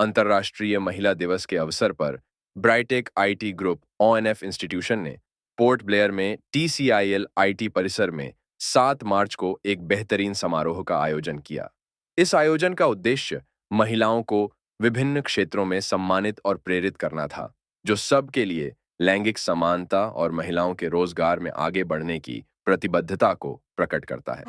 अंतर्राष्ट्रीय महिला दिवस के अवसर पर ब्राइटेक आईटी ग्रुप ओएनएफ इंस्टीट्यूशन ने पोर्ट ब्लेयर में टीसीआईएल आईटी परिसर में 7 मार्च को एक बेहतरीन समारोह का आयोजन किया। इस आयोजन का उद्देश्य महिलाओं को विभिन्न क्षेत्रों में सम्मानित और प्रेरित करना था, जो सबके लिए लैंगिक समानता और महिलाओं के रोजगार में आगे बढ़ने की प्रतिबद्धता को प्रकट करता है।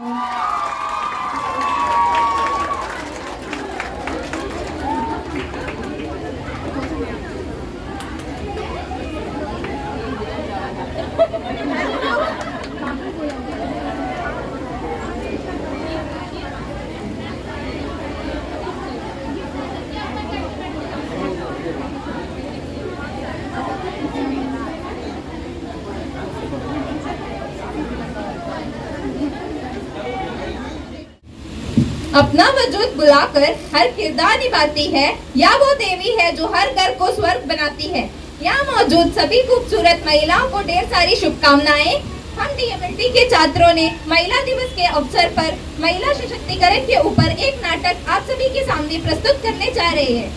अपना वजूद बुलाकर हर किरदार निभाती है, या वो देवी है जो हर घर को स्वर्ग बनाती है। यहाँ मौजूद सभी खूबसूरत महिलाओं को ढेर सारी शुभकामनाएं। हम डीएमएलटी के छात्रों ने महिला दिवस के अवसर पर महिला सशक्तिकरण के ऊपर एक नाटक आप सभी के सामने प्रस्तुत करने जा रहे हैं।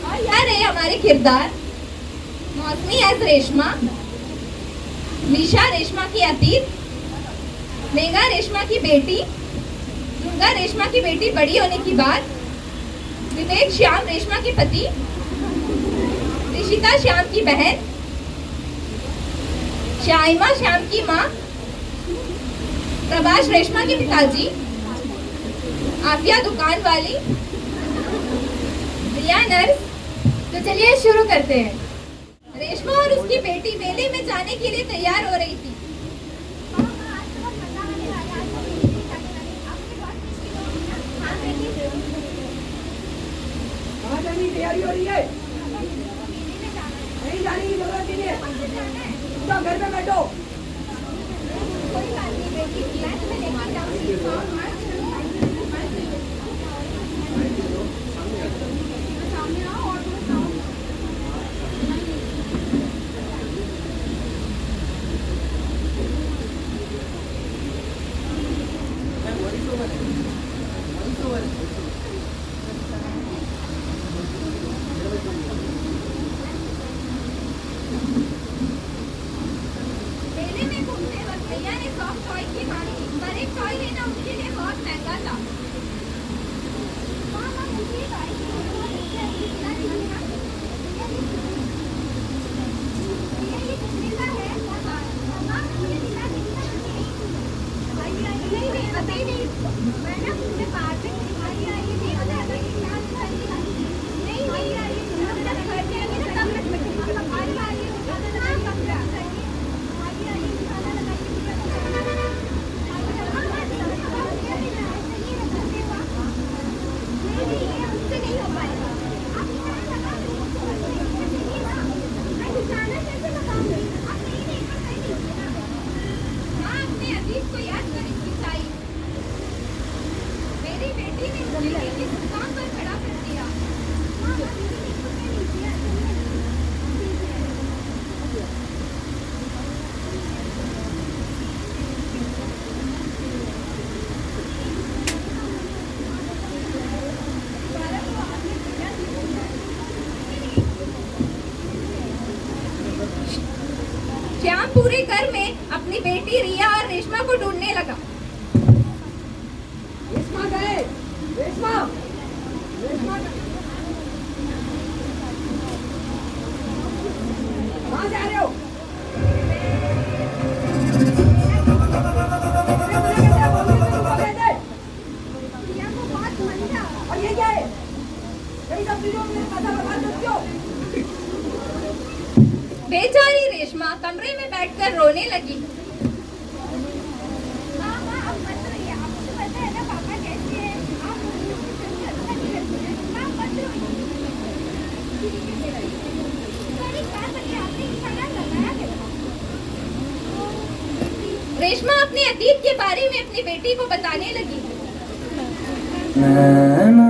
और यहाँ रहे हमारे किरदार। मौसमी एज रेशमा, मीशा रेशमा की अतीत, मेघा रेशमा की बेटी, दुर्गा रेशमा की बेटी बड़ी होने की बात, विवेक श्याम रेशमा के पति, ऋषिता श्याम की बहन, शाइमा श्याम की माँ, प्रभाष रेशमा के पिताजी, आफिया दुकान वाली, रिया नर्स। तो चलिए शुरू करते हैं। रेशमा और उसकी बेटी मेले में जाने के लिए तैयार हो रही थी। तैयारी हो रही है, नहीं जाने की जरूरत नहीं है, तुम घर पे बैठो। कोई बात नहीं बेटी, मैं तुम्हें लेकर जाऊंगी। श्याम पूरे घर में अपनी बेटी रिया और रेशमा को ढूंढने लगा। रेशमा गए, रेशमा, रेशमा कहाँ जा रहे हो? और ये क्या है? यही सब चीजों में पैसा बर्बाद करती हो? बेचारी रेशमा कमरे में बैठकर रोने लगी। रेशमा अपने अतीत के बारे में अपनी बेटी को बताने लगी। नैना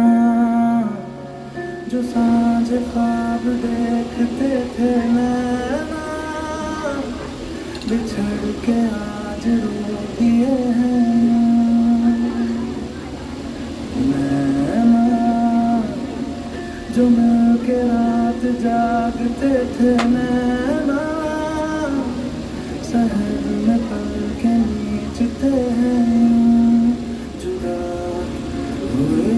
जो सांझ ख्वाब देखते थे, नैना बिछड़ के आज रो दिए हैं। नैना जो मिलके रात जागते थे नैना, शहर में पल के नीचते हैं जुदा हुए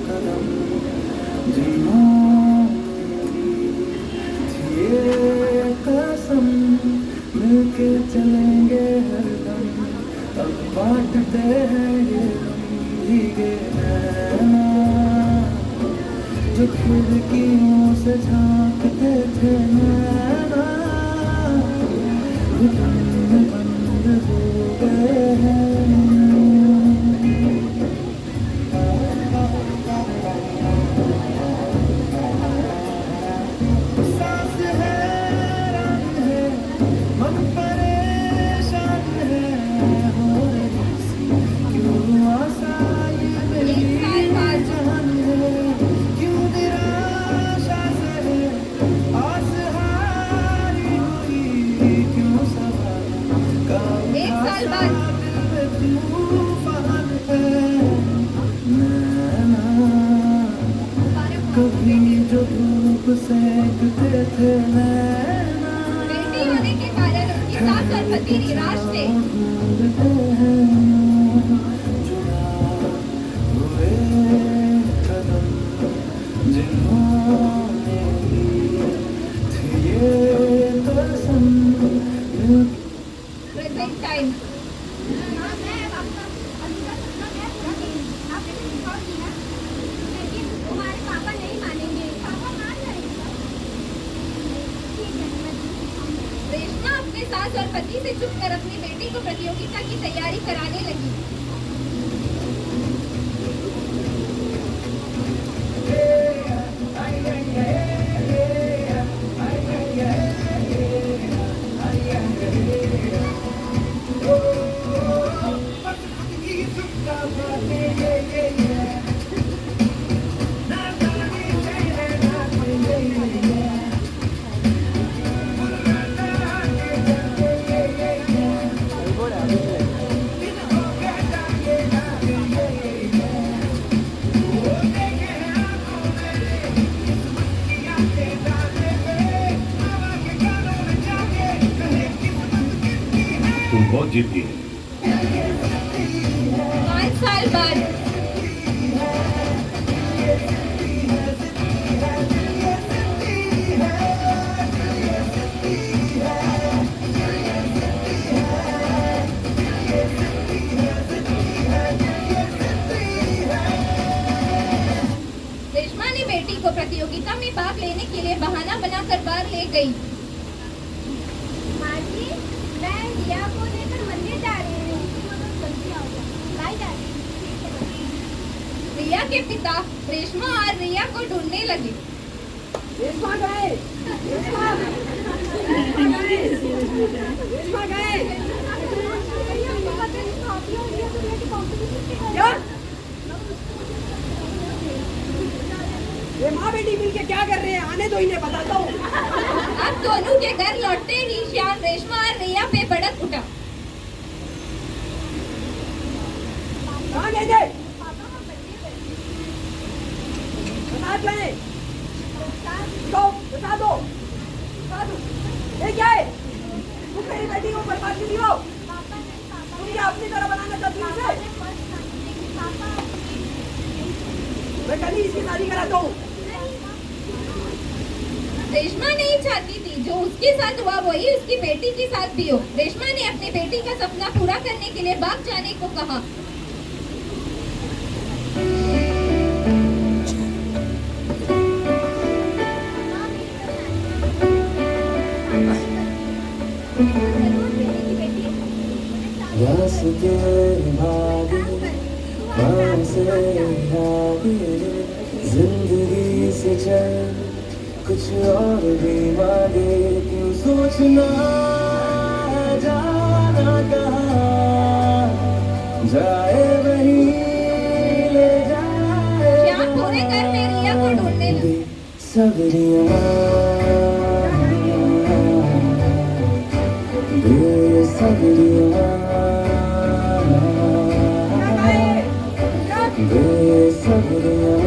कदम, जिन्होंने थी ये कसम, मिलके चलेंगे हरदम, अब बांटते हैं ये भीगे नैना, जो खिड़कियों से झांकते थे नैना, बंद हो गए हैं। सांस हैरान है, मन परेशान है, हो रही सी क्यों आसाई मेरी जान है, क्यों निराशा से है आस हारी हुई, क्यों सवाल का एक साल बाद तूफान है नैना, कभी जो धूप सेकते थे नैना, बेटी होने के कारण उनकी सास और पति निराश थे। ढूंढते हैं जुदा हुए कदम, जिन्होंने ली थी ये कसम, प्रेजेंट टाइम। रेशमा अपने सास और पति से छुप कर अपनी बेटी को प्रतियोगिता की तैयारी कराने लगी। तुम बहुत जिद्दी है। 5 साल बाद रेशमा ने बेटी को प्रतियोगिता में भाग लेने के लिए बहाना बनाकर बाहर ले गई। माँ जी, मैं रिया को लेकर मंदिर जा रही हूँ। बाय दादी। रिया के पिता रेशमा और रिया को ढूंढने लगे। रेशमा गए, रेशमा गए। क्या? ये माँ बेटी मिलके क्या कर रहे हैं? आने दो, इन्हें बताता हूँ। अब दोनों के घर लौटते ही श्याम रेशमा और रिया पे भड़क उठा। कहाँ गए थे? बता गए। तो बता दो, बता दो। ये क्या है? तुम मेरी बेटी को बर्बाद क्यों हो? तुम क्या अपनी तरह बनाना चाहती हो इसे? मैं कल ही इसकी शादी कराता हूँ। रेशमा नहीं चाहती थी जो उसके साथ हुआ वही उसकी बेटी के साथ भी हो। रेशमा ने अपनी बेटी का सपना पूरा करने के लिए बाग जाने को कहा। रास्ते भागे वहाँ से आगे, जिंदगी से चल कुछ और भी मांगे, क्यों सोचना है जाना कहाँ, जाए वही ले जाए। श्याम पूरे घर में रिया को ढूंढने लगे। सबरिया बेसब्रिया बेसब्रिया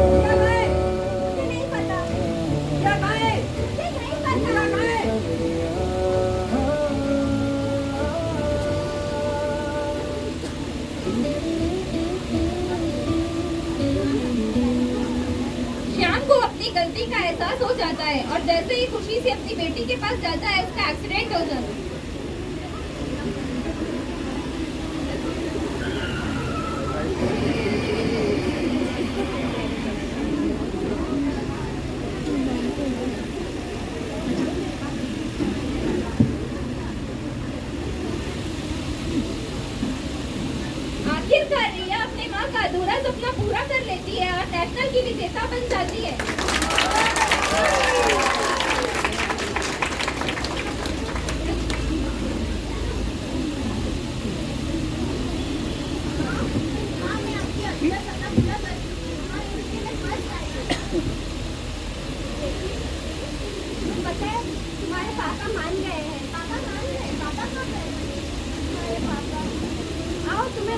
उदास हो जाता है और जैसे ही खुशी से अपनी बेटी के पास जाता है उसका एक्सीडेंट हो जाता है। आखिरकार रिया अपने माँ का अधूरा सपना पूरा कर लेती है और नेशनल की विजेता बन जाती है। हाँ, मैं आपकी अधूरा सपना पूरा कर चुकी हूँ और इसके लिए फर्स्ट आई हूँ। पता है तुम्हारे पापा मान गए हैं। पापा मान गए? पापा कब गए? तुम्हारे पापा। आओ मैं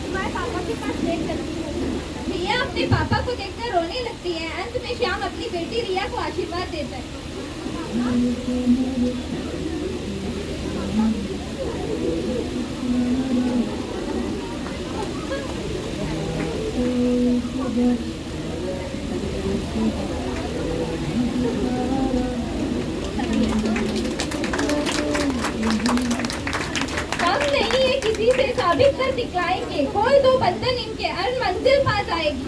तुम्हारे पापा के पास ले चलती हूँ। रिया अपने पापा को देखकर रोने लगती है। अंत में श्याम अपनी बेटी रिया को आशीर्वाद देता है। हम नहीं है किसी से साबित कर दिखलाएंगे, खोल दो बंधन इनके और मंजिल पास आएगी।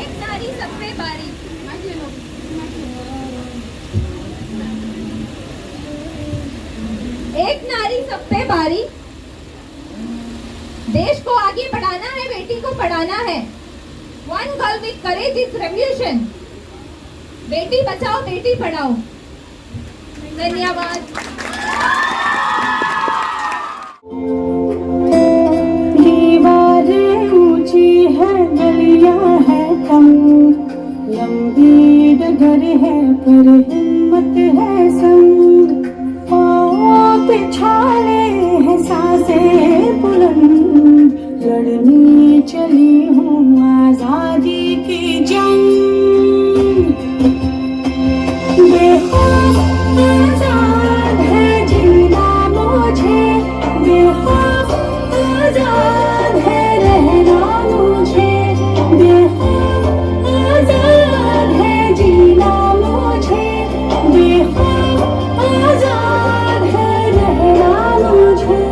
एक नारी सब पे बारी। एक नारी सब पे बारी। देश को आगे बढ़ाना है, बेटी को पढ़ाना है। One girl with courage is revolution. Beti Bachao Beti Padhao. धन्यवाद। दीवारें ऊंची है, गलियां है कम, लंबी डगर है पर हिम्मत है संग। पाँव पे छाले हैं सांसें बुलंद, लड़नी चली हूँ आजादी की जंग। बेखौफ आजाद है जीना मुझे, बेखौफ आजाद है रहना मुझे, बेखौफ आजाद है जीना मुझे, बेखौफ आजाद है रहना मुझे।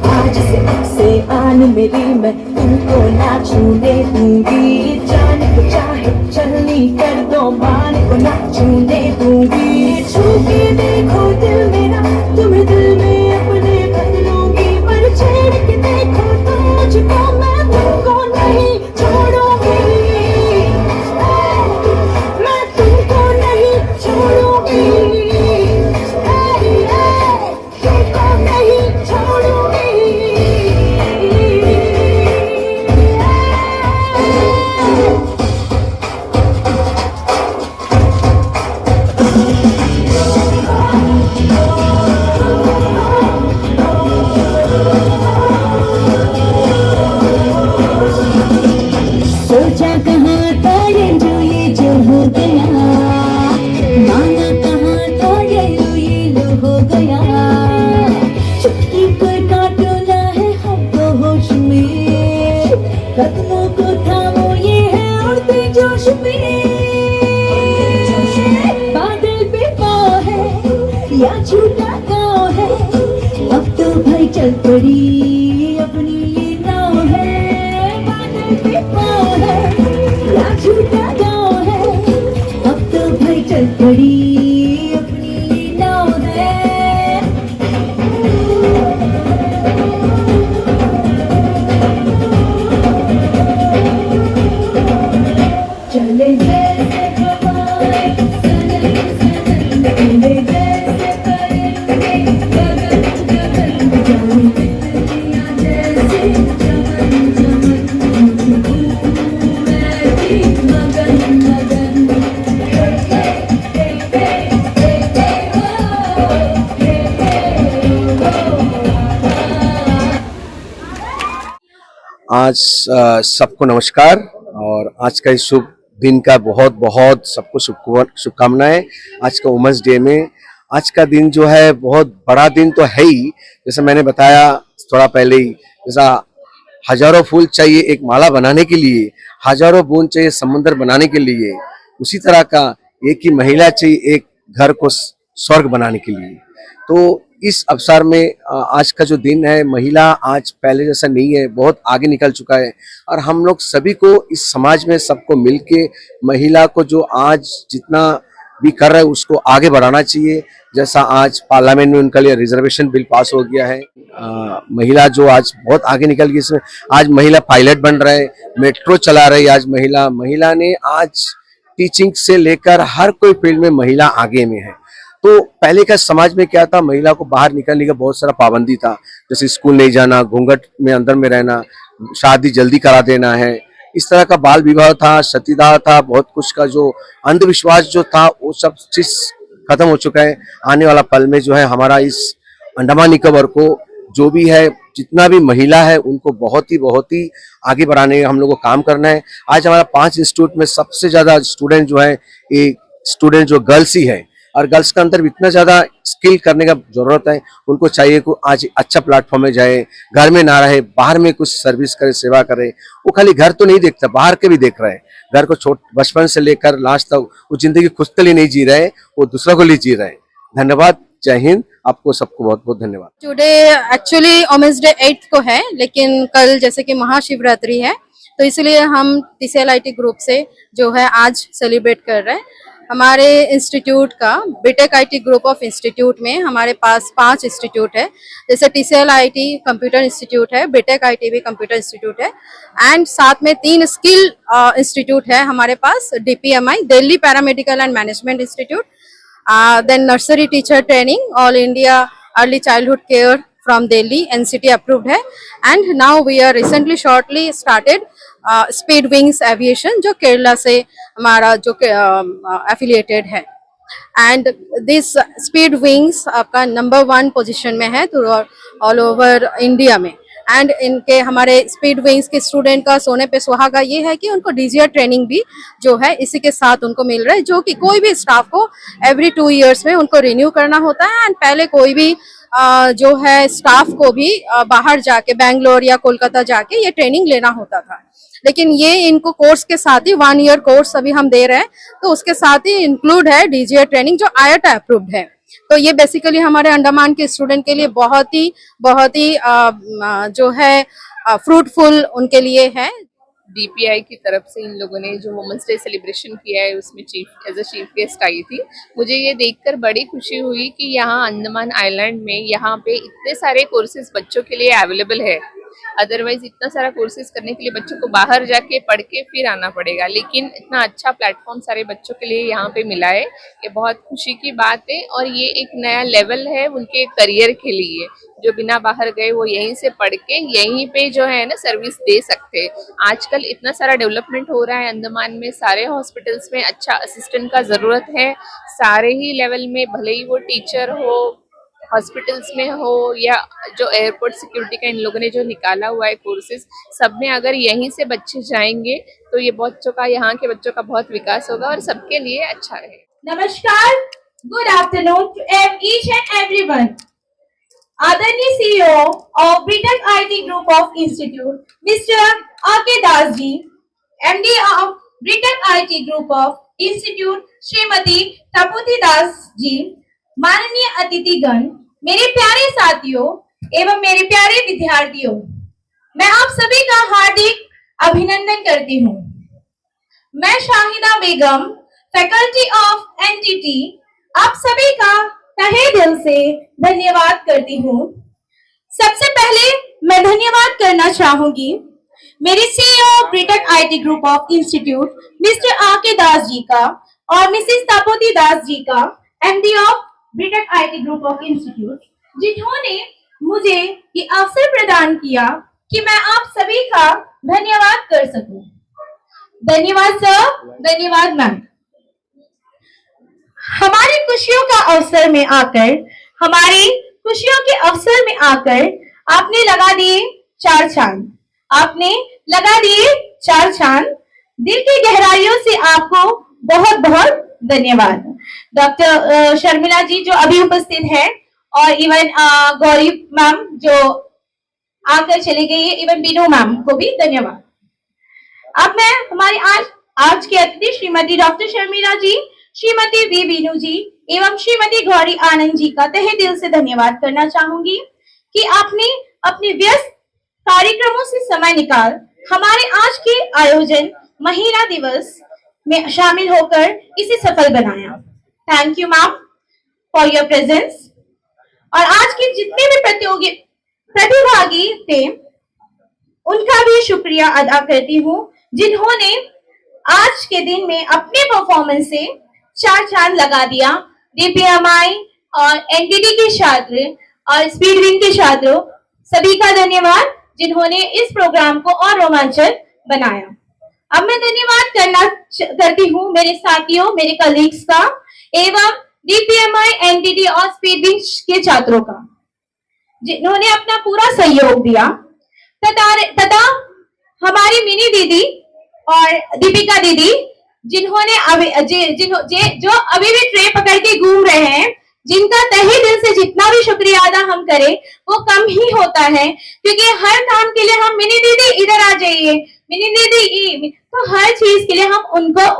आज से आन मेरी मैं तुमको ना छूने दूंगी, जान को चाहे चलनी कर दो मान को ना छूने दूंगी। छू के देखो दिल मेरा, तुम्हें दिल में अपने भर लूंगी, पर छेड़ के देखो तुम मुझको, मैं तुमको नहीं छोड़ूंगी, मैं तुमको नहीं छोड़ूंगी, तुमको नहीं छोड़ूंगी। सोचा कहाँ था ये जो हो गया, माना कहाँ था ये लो हो गया। चुटकी पर काटो ना है हमको होश में, कदमों को थामो ये है उड़ते जोश में। बादल पे पाँव है या झूठा गाँव है, अब तो भाई चल पड़ी अपनी ये नाव है। बादल पे पाँव है या झूठा गाँव है, अब तो भाई चल पड़ी अपनी ये नाव है। चले जैसे हवाएं सनन सनन, चले जैसे परिंदे गगन गगन, जाने आज सबको नमस्कार और आज का इस शुभ दिन का बहुत बहुत सबको शुभकामनाएं। आज का वुमेन्स डे में आज का दिन जो है बहुत बड़ा दिन तो है ही, जैसे मैंने बताया थोड़ा पहले ही, जैसा हजारों फूल चाहिए एक माला बनाने के लिए, हजारों बूंद चाहिए समुद्र बनाने के लिए, उसी तरह का एक ही महिला चाहिए एक घर को स्वर्ग बनाने के लिए। तो इस अवसर में आज का जो दिन है, महिला आज पहले जैसा नहीं है, बहुत आगे निकल चुका है और हम लोग सभी को इस समाज में सबको मिलके महिला को जो आज जितना भी कर रहे हैं उसको आगे बढ़ाना चाहिए। जैसा आज पार्लियामेंट में उनके लिए रिजर्वेशन बिल पास हो गया है, महिला जो आज बहुत आगे निकल गई, इसमें आज महिला पायलट बन रहे, मेट्रो चला रही आज महिला ने आज टीचिंग से लेकर हर कोई फील्ड में महिला आगे में है। तो पहले का समाज में क्या था, महिला को बाहर निकलने का बहुत सारा पाबंदी था, जैसे स्कूल नहीं जाना, घूंघट में अंदर में रहना, शादी जल्दी करा देना है, इस तरह का बाल विवाह था, सतीदाह था, बहुत कुछ का जो अंधविश्वास जो था वो सब चीज खत्म हो चुका है। आने वाला पल में जो है हमारा इस अंडमान निकोबार को जो भी है जितना भी महिला है उनको बहुत ही आगे बढ़ाने का हम लोग को काम करना है। आज हमारा 5 इंस्टीट्यूट में सबसे ज्यादा स्टूडेंट जो है एक स्टूडेंट जो गर्ल्स ही है और गर्ल्स का अंदर इतना ज्यादा स्किल करने का जरूरत है। उनको चाहिए कि आज अच्छा प्लेटफॉर्म में जाए, घर में ना रहे, बाहर में कुछ सर्विस करे, सेवा करे। वो खाली घर तो नहीं देखता, बाहर के भी देख रहे हैं। घर को बचपन से लेकर लास्ट तक वो जिंदगी खुद के लिए नहीं जी रहे, वो दूसरों को लिए जी रहे हैं। धन्यवाद, जय हिंद। आपको सबको बहुत बहुत धन्यवाद। टुडे एक्चुअली वुमेन्स डे 8 को है, लेकिन कल जैसे कि महाशिवरात्रि है तो इसलिए हम TCLIT ग्रुप से जो है आज सेलिब्रेट कर रहे हैं। हमारे इंस्टीट्यूट का BTech IT group of institute में हमारे पास 5 इंस्टीट्यूट है, जैसे TCLIT कंप्यूटर इंस्टीट्यूट है, बीटेक IT भी कंप्यूटर इंस्टीट्यूट है एंड साथ में 3 स्किल इंस्टीट्यूट है हमारे पास, DPMI Delhi paramedical and management institute, then nursery teacher training, all India early childhood care from Delhi, NCT approved है, and now we are recently shortly started speed wings aviation जो केरला से हमारा जो affiliated है, and this speed wings आपका number 1 position में है all over India में। एंड इनके हमारे स्पीड विंग्स के स्टूडेंट का सोने पे सुहागा ये है कि उनको DGR ट्रेनिंग भी जो है इसी के साथ उनको मिल रहा है, जो कि कोई भी स्टाफ को एवरी 2 इयर्स में उनको रिन्यू करना होता है। एंड पहले कोई भी जो है स्टाफ को भी बाहर जाके बेंगलोर या कोलकाता जाके ये ट्रेनिंग लेना होता था, लेकिन ये इनको कोर्स के साथ ही 1 ईयर कोर्स अभी हम दे रहे हैं, तो उसके साथ ही इंक्लूड है DGR ट्रेनिंग जो IATA अप्रूव्ड है। तो ये बेसिकली हमारे अंडमान के स्टूडेंट के लिए बहुत ही जो है फ्रूटफुल उनके लिए है। DPI की तरफ से इन लोगों ने जो वुमेन्स डे सेलिब्रेशन किया है उसमें एज अ चीफ गेस्ट आई थी। मुझे ये देखकर बड़ी खुशी हुई कि यहाँ अंडमान आइलैंड में यहाँ पे इतने सारे कोर्सेज बच्चों के लिए अवेलेबल है। अदरवाइज इतना सारा कोर्सेज करने के लिए बच्चों को बाहर जाके पढ़ के फिर आना पड़ेगा, लेकिन इतना अच्छा प्लेटफॉर्म सारे बच्चों के लिए यहाँ पे मिला है, ये बहुत खुशी की बात है। और ये एक नया लेवल है उनके करियर के लिए, जो बिना बाहर गए वो यहीं से पढ़ के यहीं पे जो है ना सर्विस दे सकते। आजकल इतना सारा डेवलपमेंट हो रहा है अंडमान में, सारे हॉस्पिटल्स में अच्छा असिस्टेंट का ज़रूरत है, सारे ही लेवल में, भले ही वो टीचर हो, हॉस्पिटल्स में हो या जो एयरपोर्ट सिक्योरिटी का इन लोगों ने जो निकाला हुआ है कोर्सेज, सब में अगर यहीं से बच्चे जाएंगे तो ये बच्चों का, यहाँ के बच्चों का बहुत विकास होगा और सबके लिए अच्छा रहेगा। नमस्कार, good afternoon to each and everyone. आदरणीय CEO of BTech IT group of institute mister RK Das ji, MD of BTech IT group of institute Shrimati Tapoti Das ji, माननीय अतिथिगण, मेरे प्यारे साथियों एवं मेरे प्यारे विद्यार्थियों, मैं आप सभी का हार्दिक अभिनंदन करती हूँ। मैं शाहिदा बेगम, फैकल्टी ऑफ NTT, आप सभी का तहे दिल से धन्यवाद करती हूँ। सबसे पहले मैं धन्यवाद करना चाहूंगी मेरे CEO BTech IT group of institute mister RK Das ji का और मिसेस तपोती दास जी का, MD of BTech IT group of institute, जिन्होंने मुझे ये अवसर प्रदान किया कि मैं आप सभी का धन्यवाद कर सकूं। धन्यवाद सर, धन्यवाद मैम। हमारी खुशियों के अवसर में आकर आपने लगा दिए 4 चांद। आपने लगा दिए 4 चांद। दिल की गहराइयों से आपको बहुत बहुत धन्यवाद। डॉक्टर शर्मिला जी जो अभी उपस्थित है, और इवन गौरी मैम जो आकर चली गई है, इवन बीनू मैम को भी धन्यवाद। अब मैं हमारी आज के अतिथि श्रीमती डॉक्टर शर्मिला जी, श्रीमती वी बीनू जी एवं श्रीमती गौरी आनंद जी का तहे दिल से धन्यवाद करना चाहूंगी कि आपने अपने व्यस्त कार्यक्रमों से समय निकाल हमारे आज के आयोजन महिला दिवस में शामिल होकर इसे सफल बनाया। Thank you ma'am for your presence. और आज के जितने भी प्रतिभागी थे उनका भी शुक्रिया अदा करती हूँ, जिन्होंने आज के दिन में अपने परफॉर्मेंस से 4 चांद लगा दिया। डीपीएमआई और एनडीटी के छात्र और स्पीड विंग के छात्रों सभी का धन्यवाद, जिन्होंने इस प्रोग्राम को और रोमांचक बनाया। अब मैं धन्यवाद करती हूँ मेरे साथियों, मेरे कलीग्स का एवं डीपीएमआई, एनडीटी और स्पीड विंग के छात्रों का, जिन्होंने अपना पूरा सहयोग दिया। तथा हमारी मिनी दीदी और दीपिका दीदी, जिन्होंने जो अभी भी ट्रे पकड़ के घूम रहे हैं, जिनका तहे दिल से जितना भी शुक्रिया अदा हम करें वो कम ही होता है, क्योंकि हर काम के लिए हम मिनी दीदी इधर आ जाइए, मिनी दीदी, तो हर चीज के लिए हम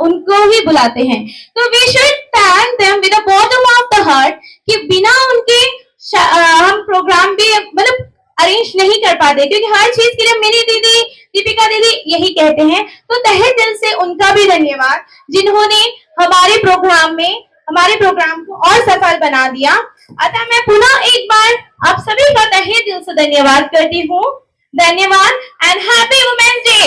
उनको ही बुलाते हैं। तो we should thank them with the bottom of the heart कि बिना उनके हम प्रोग्राम भी मतलब अरेंज नहीं कर पाते, क्योंकि हर चीज के लिए मिनी दीदी, दीपिका दीदी यही कहते हैं। तो तहे दिल से उनका भी धन्यवाद, जिन्होंने हमारे प्रोग्राम को और सफल बना दिया। अतः मैं पुनः एक बार आप सभी का तहे दिल से धन्यवाद करती हूँ। धन्यवाद एंड हैप्पी वुमेन्स डे।